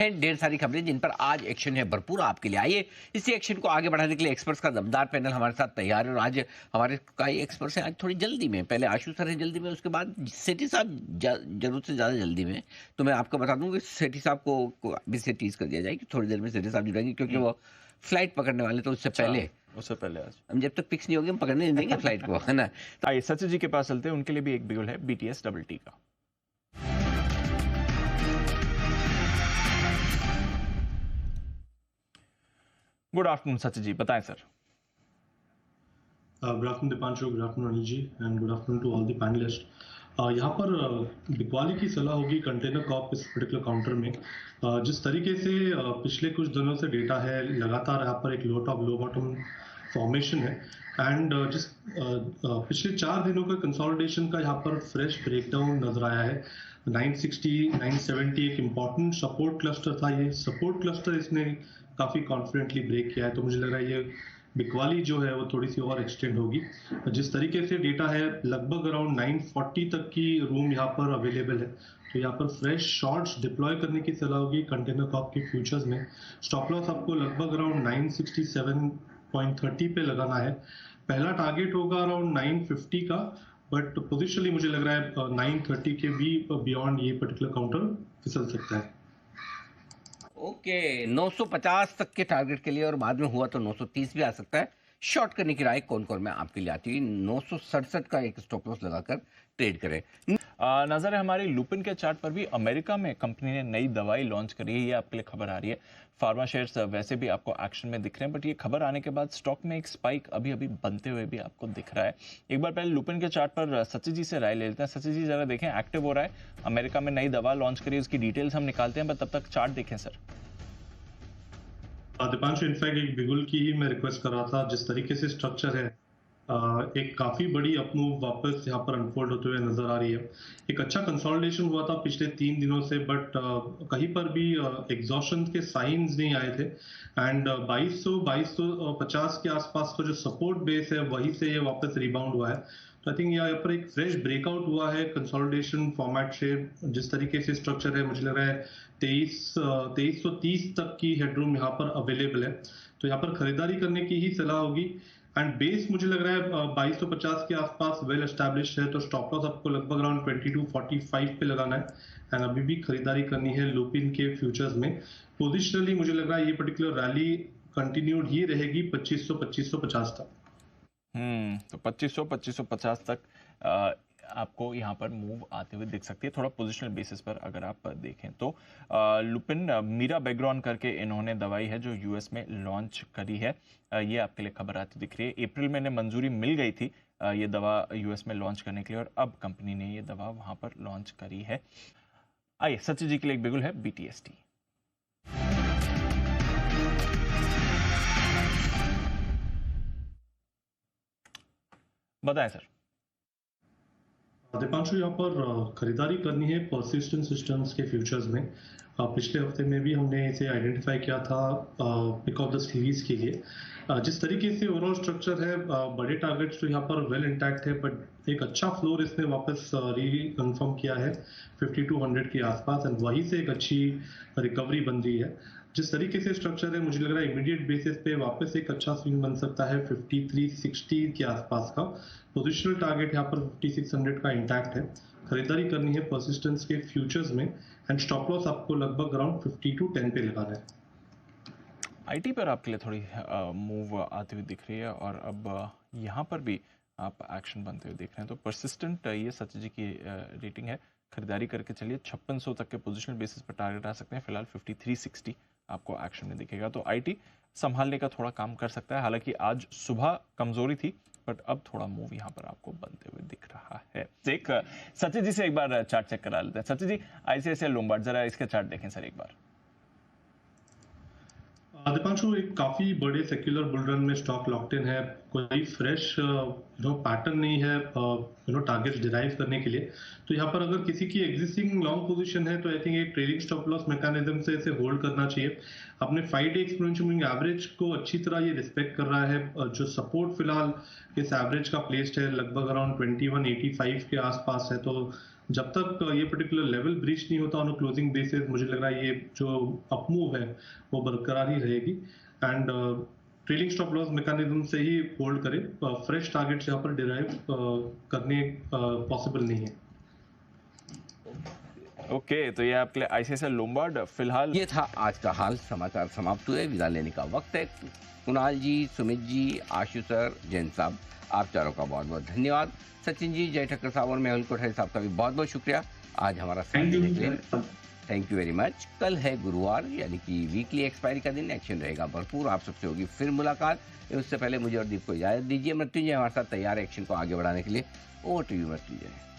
ढेर सारी खबरें जिन पर आज एक्शन है भरपूर आपके लिए। आइए इसी एक्शन को आगे बढ़ाने के लिए एक्सपर्ट्स का दमदार पैनल हमारे साथ तैयार है और आज हमारे कई एक्सपर्ट्स हैं आज थोड़ी जल्दी में। पहले आशु सर है जल्दी में, उसके बाद सेठी साहब जरूरत से ज़्यादा जल्दी में। तो मैं आपको बता दूं कि सेठी साहब को अभी से टीज कर दिया जाए कि थोड़ी देर में सेठी साहब जुड़ेंगे, क्योंकि वो फ्लाइट पकड़ने वाले तो उससे अच्छा, पहले उससे पहले आज हम जब तक फिक्स नहीं होंगे हम पकड़ने नहीं देंगे फ्लाइट को, है ना। आइए सचिन जी के पास चलते हैं, उनके लिए भी एक बिगुल है बीटीएस डबल टी का। गुड आफ्टरनून सचिन जी, बताएं sir. Good afternoon Deepanshu, good afternoon Anil ji and good afternoon to all the panellist. यहाँ पर बिकवाली की सलाह होगी कंटेनर कॉर्प इस पर्टिकुलर काउंटर में। जिस तरीके से पिछले कुछ दिनों से डेटा है, लगातार यहाँ पर एक लो टॉप लो बॉटम फॉर्मेशन है एंड जिस पिछले 4 दिनों का कंसोलिडेशन का यहाँ पर फ्रेश ब्रेकडाउन नजर आया है। 960 970 एक इम्पॉर्टेंट सपोर्ट क्लस्टर था, ये सपोर्ट क्लस्टर इसने काफी कॉन्फिडेंटली ब्रेक किया है, तो मुझे लग रहा है ये बिकवाली जो है वो थोड़ी सी और एक्सटेंड होगी। जिस तरीके से डेटा है लगभग अराउंड 940 तक की रूम यहाँ पर अवेलेबल है, तो यहाँ पर फ्रेश शॉर्ट्स डिप्लॉय करने की सलाह होगी कंटेनर कॉर्प के फ्यूचर्स में। स्टॉप लॉस आपको लगभग अराउंड 967.30 पे लगाना है। पहला टारगेट होगा अराउंड 950 का, बट पोजिशनली मुझे लग रहा है 930 के भी बियॉन्ड ये पर्टिकुलर काउंटर फिसल सकता है। ओके 950 तक के टारगेट के लिए, और बाद में हुआ तो 930 भी आ सकता है। शॉर्ट करने की राय कौन कौन में आपके लिए आती है? 967 का एक स्टॉप लॉस लगाकर ट्रेड करें। नजर है हमारी लुपिन के चार्ट पर भी, अमेरिका में कंपनी ने नई दवाई लॉन्च करी है, ये आपके लिए खबर आ रही है। फार्मा शेयर्स वैसे भी आपको एक्शन में दिख रहे हैं, बट ये खबर आने के बाद स्टॉक में एक स्पाइक अभी अभी बनते हुए भी आपको दिख रहा है। एक बार पहले लुपिन के चार्ट पर सचिन जी से राय ले लेते हैं। सचिन जी जरा देखें, एक्टिव हो रहा है, अमेरिका में नई दवा लॉन्च करी, उसकी डिटेल्स हम निकालते हैं, बट तब तक चार्ट देखें सर। दीपांशु, इनफैक्ट एक बिगुल की ही मैं रिक्वेस्ट कर रहा था। जिस तरीके से स्ट्रक्चर है, एक काफी बड़ी अपमूव वापस यहाँ पर अनफोल्ड होते हुए नजर आ रही है। एक अच्छा कंसोलिडेशन हुआ था पिछले 3 दिनों से, बट कहीं पर भी एग्जॉशन के साइंस नहीं आए थे एंड 2250 के आसपास का जो सपोर्ट बेस है वहीं से ये वापस रिबाउंड हुआ है। तो आई थिंक यहाँ पर एक फ्रेश ब्रेकआउट हुआ है कंसोलिडेशन फॉर्मेट से। जिस तरीके से स्ट्रक्चर है, मुझे लग रहा है 2330 तक की हेडरूम यहाँ पर अवेलेबल है, तो यहाँ पर खरीदारी करने की ही सलाह होगी। एंड बेस मुझे लग रहा है 2250 के आसपास वेल एस्टैब्लिश्ड है, तो स्टॉप लॉस आपको लगभग अराउंड 2245 पे लगाना है एंड अभी भी खरीदारी करनी है लुपिन के फ्यूचर्स में। पोजिशनली मुझे लग रहा है ये पर्टिकुलर रैली कंटिन्यूड ही रहेगी 2500-2550 तक। तो 2500-2550 तक आपको यहाँ पर मूव आते हुए दिख सकती है, थोड़ा पोजिशनल बेसिस पर अगर आप देखें तो। लुपिन मीरा बैकग्राउंड करके इन्होंने दवाई है जो यूएस में लॉन्च करी है, ये आपके लिए खबर आती दिख रही है। अप्रैल में इन्हें मंजूरी मिल गई थी ये दवा यूएस में लॉन्च करने के लिए, और अब कंपनी ने ये दवा वहां पर लॉन्च करी है। आइए सचिन जी के लिए एक बिगुल है बीटीएसटी। बताएं सर। दीपांशु, यहाँ पर खरीदारी करनी है परसिस्टेंट सिस्टम्स के फ्यूचर्स में। पिछले हफ्ते में भी हमने इसे आइडेंटिफाई किया था पिक ऑफ द सीरीज के लिए। जिस तरीके से ओवरऑल स्ट्रक्चर है, बड़े टारगेट्स तो यहाँ पर वेल इंटैक्ट है, बट एक अच्छा फ्लोर इसने वापस रीकन्फर्म किया है 5200 के आसपास एंड वहीं से एक अच्छी रिकवरी बन रही है। जिस तरीके से स्ट्रक्चर है, मुझे लग रहा है इमीडिएट बेसिस पे वापस एक अच्छा स्विंग बन सकता है 5360 के आसपास का। पोजिशनल टारगेट यहाँ पर 5600 का इंटैक्ट है। खरीदारी करनी है परसिस्टेंस के फ्यूचर्स में एंड स्टॉप लॉस आपको लगभग अराउंड 5210 पे लगाना है। आईटी पर आपके लिए थोड़ी मूव आती हुई दिख रही है, और अब यहाँ पर भी आप एक्शन बनते हुए देख रहे हैं। तो परसिस्टेंट ये सचिन जी की रेटिंग है, खरीदारी करके चलिए। 5600 तक के पोजिशनल बेसिस पर टारगेट आ सकते हैं, फिलहाल 5360 आपको एक्शन में दिखेगा। तो आईटी संभालने का थोड़ा काम कर सकता है, हालांकि आज सुबह कमजोरी थी, बट अब थोड़ा मूव यहाँ पर आपको बनते हुए दिख रहा है। एक सचिन जी से एक बार चार्ट चेक करा लेते हैं। सचिन जी, आईसीआईसीआई लोम्बार्ड, जरा इसके चार्ट देखें सर एक बार। दीपांशु, एक काफी बड़े सेक्युलर बुल रन में स्टॉक लॉक्ड इन है, कोई फ्रेश पैटर्न नहीं है टारगेट्स डिराइव करने के लिए। तो यहाँ पर अगर किसी की एग्जिस्टिंग लॉन्ग पोजीशन है, तो आई थिंक एक ट्रेडिंग स्टॉप लॉस मैकेनिज्म से इसे होल्ड करना चाहिए। अपने 5 डे एक्सपोनेंशियल मूविंग एवरेज को अच्छी तरह ये रिस्पेक्ट कर रहा है। जो सपोर्ट फिलहाल इस एवरेज का प्लेस्ड है लगभग अराउंड 2185 के आसपास है, तो जब तक ये पर्टिकुलर लेवल ब्रीच नहीं होता ऑन क्लोजिंग बेसिस, मुझे लग रहा है ये जो अपमूव है वो बरकरार ही रहेगी and trailing stop loss mechanism से ही होल्ड करें। फ्रेश टारगेट्स यहाँ पर डिराइव करने पॉसिबल नहीं है। ओके, तो ये आपके लिए आईसीआईसीआई लोम्बार्ड फिलहाल। ये था आज का हाल। समाचार समाप्त हुए, विदा लेने का वक्त है। कुणाल जी, सुमित जी, आशु सर, जैन साहब, आप चारों का बहुत बहुत धन्यवाद। सचिन जी, जय ठक्कर साहब और मेहुल कोठारी साहब का भी बहुत बहुत शुक्रिया आज हमारा साथ देने के लिए। Thank you very much. कल है गुरुवार, यानी कि वीकली एक्सपायरी का दिन। एक्शन रहेगा भरपूर। आप सबसे होगी फिर मुलाकात। उससे पहले मुझे और दीप को इजाजत दीजिए। मृत्युंजय हमारे साथ तैयार है एक्शन को आगे बढ़ाने के लिए। Over to you Mrityunjay.